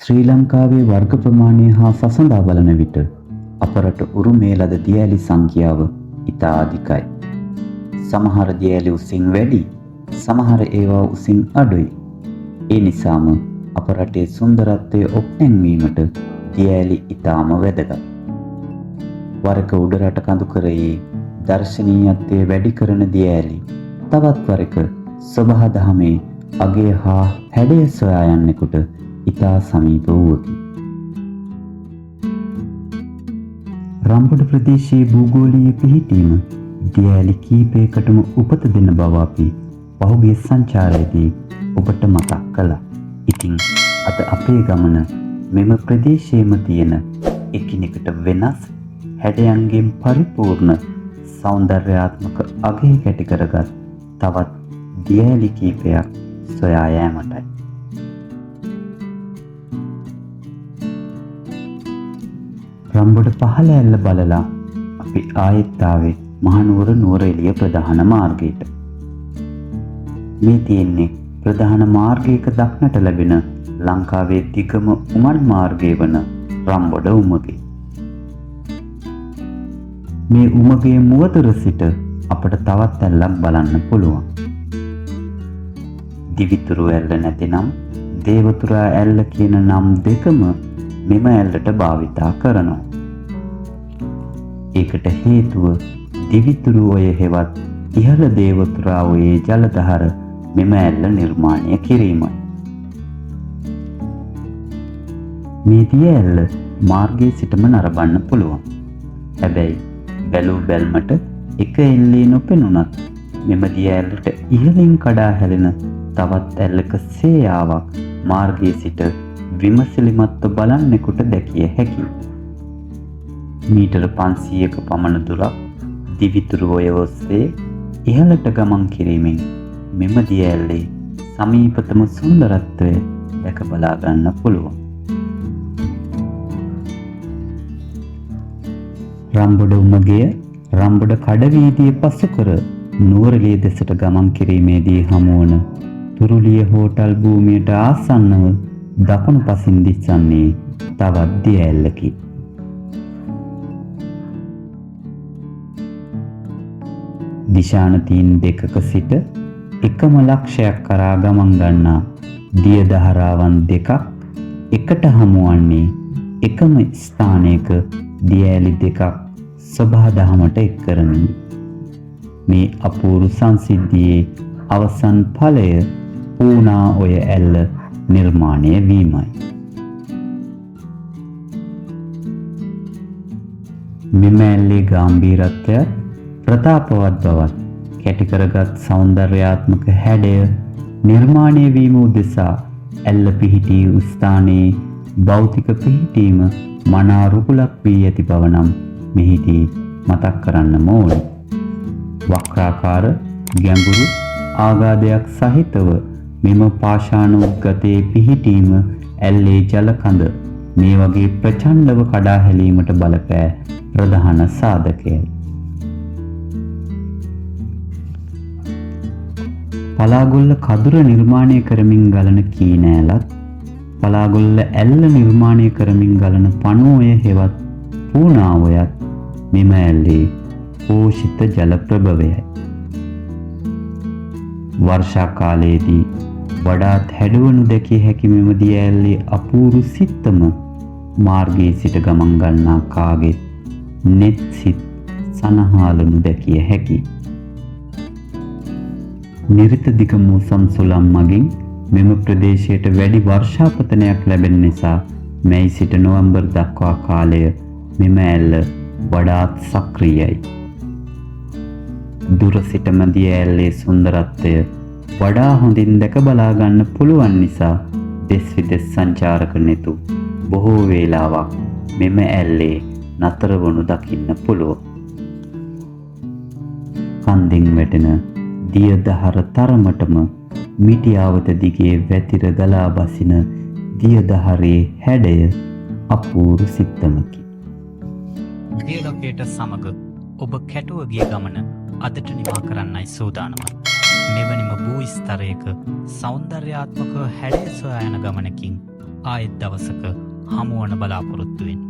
ශ්‍රී ලංකාවේ වර්ග ප්‍රමාණය හා සසඳා බලන විට අපරට උරුමේ ලද දියඇලි සංඛ්‍යාව ඉතා අධිකයි. සමහර දියඇලි උසින් වැඩි, සමහර ඒවා උසින් අඩුයි. ඒ නිසාම අප රටේ සුන්දරත්වය ඔප්නැංවීමට දියඇලි ඉතාම වැදගත්. වරක උඩරට කඳුකරයේ දර්ශනීයත්වය වැඩි කරන දියඇලි තවත් වරක සොබා දහමේ අගය හා හැඩය සොයා යන්නෙකුට ඉතා සමීප වූවකි. රම්බුඩ ප්‍රදේශයේ භූගෝලීය පිහිටීම දියඇලි කීපයකටම උපත දෙන බව අපි පහුගිය සංචාරයේදී ඔබට මතක් කළා. ඉතින් අද අපේ ගමන මෙම ප්‍රදේශයේම තියෙන එකිනෙකට වෙනස් හැඩයන්ගෙන් පරිපූර්ණ සෞන්දර්යාත්මක අගය කැටි කරගත් තවත් දියඇලි කීපයක් සොයා යාමටයි. රම්බුඩ පහළ ඇල්ල බලලා අපි ආයෙත් ආවේ මහනුවර නුවරඑළිය ප්‍රධාන මාර්ගයට. මේ තියෙන්නේ ප්‍රධාන මාර්ගයක දක්නට ලැබෙන ලංකාවේ දිගම උමල් මාර්ගය වන රම්බොඩ උමගේ. මේ උමගේ මුවතර සිට අපට තවත් ඇල්ලක් බලන්න පුළුවන්. දිවිතුරු ඇල්ල නැතිනම් දේවතුරා ඇල්ල කියන නම් දෙකම මෙම ඇල්ලට භාවිතා කරනවා. ඒකට හේතුව දිවිතුරු ඔය හෙවත් ඉහළ දේවතුරා ඔයේ ජලදහර මෙම ඇල්ල නිර්මාණය කිරීමයි. මේ දිය ඇල්ල මාර්ගයේ සිටම නරඹන්න පුළුවන්. හැබැයි බැලූ බැල්මට එක එල්ලේ නොපෙනුනත් මෙම දිය ඇල්ලට ඉහළින් කඩා හැලෙන තවත් ඇල්ලක සේයාවක් මාර්ගයේ සිට විමසිලිමත්ව බලන්නෙකුට දැකිය හැකියි. මීටර 500ක පමණ දුරක් දිවිතුරු ඔය ඔස්සේ ඉහළට ගමන් කිරීමෙන් මෙම දිය ඇල්ලේ සමීපතම සුන්දරත්වය දැක බලා ගන්න පුළුවන්. රම්බොඩ උමගය රම්බොඩ කඩවීදිය පසු කර නුවරඑළිය දෙසට ගමන් කිරීමේදී හමුවන තුරුලිය හෝටල් භූමියට ආසන්නව දකුණු පසින් දිස්සන්නේ තවත් දිය ඇල්ලකි. දිශානතීන් දෙකක සිට එකම ලක්ෂයක් කරා ගමන් ගන්නා දිය දහරාවන් දෙකක් එකට හමුවන්නේ එකම ස්ථානයක දියඇලි දෙකක් සොබා දහමට එක් කරමින්. මේ අපූරු සංසිද්ධියේ අවසන් ඵලය පූනා ඔය ඇල්ල නිර්මාණය වීමයි. මෙම ඇල්ලේ ගාම්භීරත්වයත් ප්‍රතාපවත් බවත් කැටි කරගත් සෞන්දර්යාත්මක හැඩය නිර්මාණය වීම උදෙසා ඇල්ල පිහිටි ස්ථානයේ භෞතික පිහිටීම මනා රුකුලක් වී ඇති බව නම් මෙහිදී මතක් කරන්න ඕනේ. වක්‍රාකාර ගැඹුරු ආගාධයක් සහිතව මෙම පාෂාණ උද්ගතයේ පිහිටීම ඇල්ලේ ජලකඳ මේ වගේ ප්‍රචණ්ඩව කඩා හැලීමට බලපෑ ප්‍රධාන සාධකයයි. පලාගොල්ල කදුර නිර්මාණය කරමින් ගලන කීනෑලත් පලාගොල්ල ඇල්ල නිර්මාණය කරමින් ගලන පණුවය හෙවත් පූනාවයත් මෙම ඇල්ලේ පෝෂිත ජල ප්‍රභවයයි. වර්ෂා කාලයේදී වඩාත් හැඩවනු දැකිය හැකි මෙම දිය ඇල්ලේ අපූරු සිත්තම මාර්ගයේ සිට ගමන් ගන්නා කාගෙත් නෙත් සිත් සනහාලනු දැකිය හැකි. නිරිත දිග මූසම් සුළම් මගින් මෙම ප්‍රදේශයට වැඩි වර්ෂාපතනයක් ලැබෙන නිසා මැයි සිට නොවැම්බර් දක්වා කාලය මෙම ඇල්ල වඩාත් සක්‍රියයි. දුර සිටම දිය ඇල්ලේ සුන්දරත්වය වඩා හොඳින් දැක බලා ගන්න පුළුවන් නිසා දෙස් විදෙස් සංචාරක නෙතු බොහෝ වේලාවක් මෙම ඇල්ලේ නතර වනු දකින්න පුළුවන්. කන්දින් වැටෙන දිය දහර තරමටම මිටියාවත දිගේ වැතිර ගලා බසින දිය දහරේ හැඩය අපූරු සිත්තමකි. දිය ලෝකයට සමග ඔබ කැටුව ගිය ගමන අදට නිමා කරන්නයි සූදානම. මෙවැනිම භූ ස්තරයක සෞන්දර්යාත්මකව හැඩය සොයා යන ගමනකින් ආයෙත් දවසක හමුවන බලාපොරොත්තුවෙන්.